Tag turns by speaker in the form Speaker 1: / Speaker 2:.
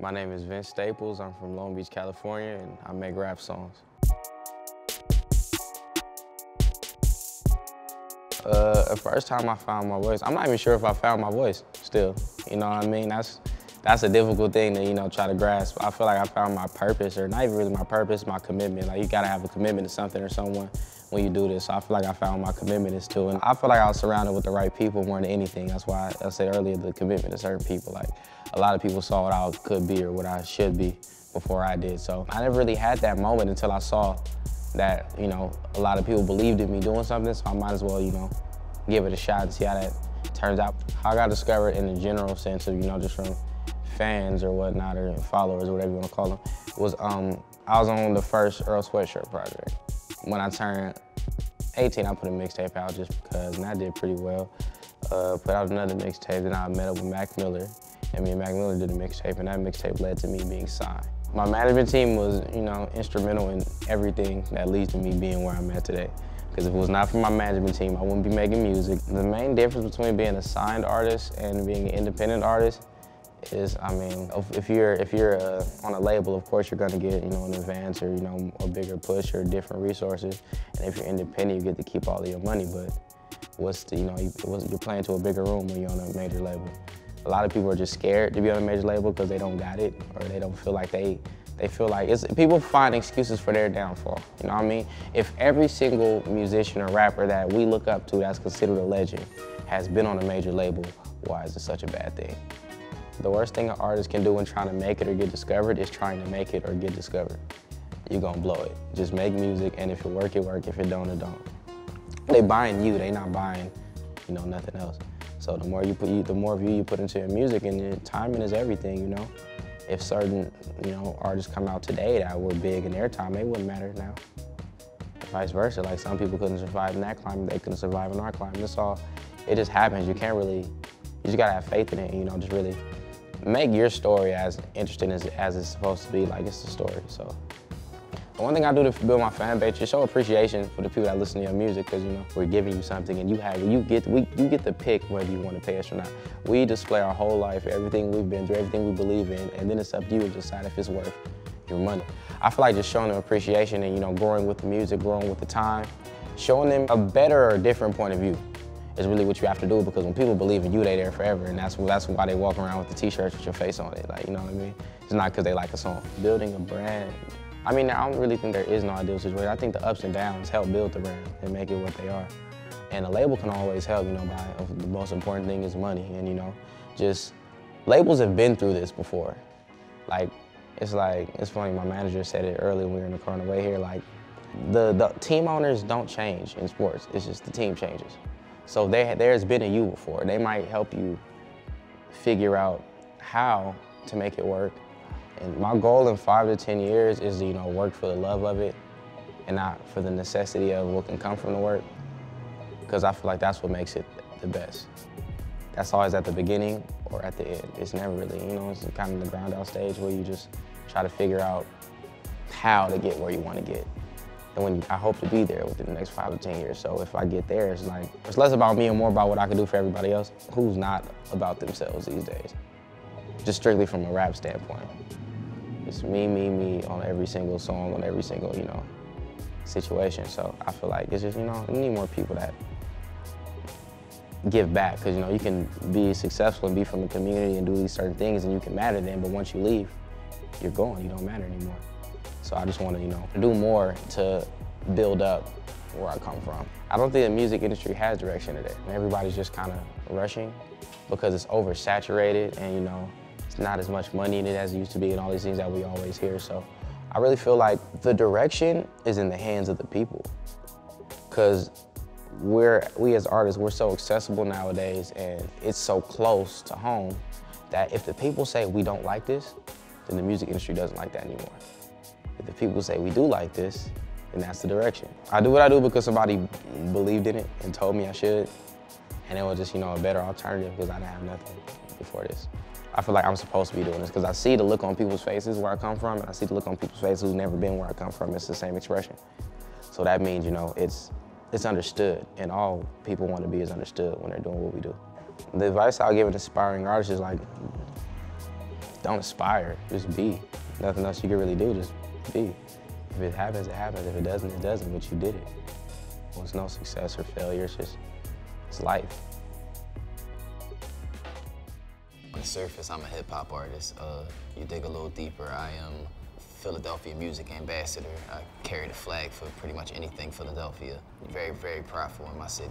Speaker 1: My name is Vince Staples. I'm from Long Beach, California, and I make rap songs. The first time I found my voice, I'm not even sure if I found my voice still. You know what I mean? That's a difficult thing to, try to grasp. I feel like I found my purpose, or not even really my purpose, my commitment. Like, you gotta have a commitment to something or someone when you do this. So I feel like I found my commitment is to it. And I feel like I was surrounded with the right people more than anything. That's why I said earlier, the commitment to certain people. Like, a lot of people saw what I could be or what I should be before I did. So I never really had that moment until I saw that, a lot of people believed in me doing something, so I might as well, give it a shot and see how that turns out. How I got discovered in the general sense of, just from fans or whatnot, or followers, or whatever you want to call them, was I was on the first Earl Sweatshirt project. When I turned 18, I put a mixtape out just because, and I did pretty well. Put out another mixtape, then I met up with Mac Miller, and me and Mac Miller did a mixtape, and that mixtape led to me being signed. My management team was, instrumental in everything that leads to me being where I'm at today. Because if it was not for my management team, I wouldn't be making music. The main difference between being a signed artist and being an independent artist is, if you're on a label, of course you're gonna get, an advance or, a bigger push or different resources. And if you're independent, you get to keep all of your money. But you're playing to a bigger room when you're on a major label. A lot of people are just scared to be on a major label because they don't got it, or they don't feel like they feel like people find excuses for their downfall. You know what I mean? If every single musician or rapper that we look up to that's considered a legend has been on a major label, why is it such a bad thing? The worst thing an artist can do when trying to make it or get discovered is trying to make it or get discovered. You're gonna blow it. Just make music, and if it work, it work. If it don't, it don't. They buying you, they not buying, nothing else. So the more view you put into your music, and your timing is everything, If certain, artists come out today that were big in their time, they wouldn't matter now. Vice versa, like some people couldn't survive in that climate, they couldn't survive in our climate. It just happens. You just gotta have faith in it, and, just really make your story as interesting as it's supposed to be, like it's the story, so. The one thing I do to build my fan base is show appreciation for the people that listen to your music, because we're giving you something, and you get to pick whether you want to pay us or not. We display our whole life, everything we've been through, everything we believe in, and then it's up to you to decide if it's worth your money. I feel like just showing them appreciation and growing with the music, growing with the time, showing them a better or different point of view is really what you have to do, because when people believe in you, they're there forever, and that's why they walk around with the t-shirts with your face on it, like, you know what I mean? It's not because they like a song. Building a brand. I don't really think there is no ideal situation. I think the ups and downs help build the brand and make it what they are. And a label can always help, the most important thing is money. And, just labels have been through this before. It's funny, my manager said it earlier when we were in the car on the way here, like, the team owners don't change in sports, it's just the team changes. So there's been a you before. They might help you figure out how to make it work. And my goal in 5 to 10 years is to, work for the love of it and not for the necessity of what can come from the work, because I feel like that's what makes it the best. That's always at the beginning or at the end. It's never really, it's kind of the ground out stage where you just try to figure out how to get where you want to get. And I hope to be there within the next 5 to 10 years. So if I get there, it's less about me and more about what I can do for everybody else. Who's not about themselves these days? Just strictly from a rap standpoint. It's me, me, me on every single song, on every single, situation. So I feel like it's just, you need more people that give back, because, you can be successful and be from the community and do these certain things, and you can matter then, but once you leave, you're gone, you don't matter anymore. So I just want to, do more to build up where I come from. I don't think the music industry has direction today. Everybody's just kind of rushing because it's oversaturated, and, it's not as much money in it as it used to be, and all these things that we always hear. So I really feel like the direction is in the hands of the people, because we as artists, we're so accessible nowadays, and it's so close to home that if the people say we don't like this, then the music industry doesn't like that anymore. If the people say we do like this, then that's the direction. I do what I do because somebody believed in it and told me I should, and it was just, a better alternative, because I didn't have nothing before this. I feel like I'm supposed to be doing this because I see the look on people's faces where I come from, and I see the look on people's faces who've never been where I come from. It's the same expression. So that means, it's understood, and all people want to be is understood when they're doing what we do. The advice I'll give an aspiring artist is, like, don't aspire, just be. Nothing else you can really do, just be. If it happens, it happens. If it doesn't, it doesn't, but you did it. Well, it's no success or failure, it's life.
Speaker 2: On the surface, I'm a hip-hop artist. You dig a little deeper, I am Philadelphia music ambassador. I carry the flag for pretty much anything Philadelphia. Very, very prideful in my city.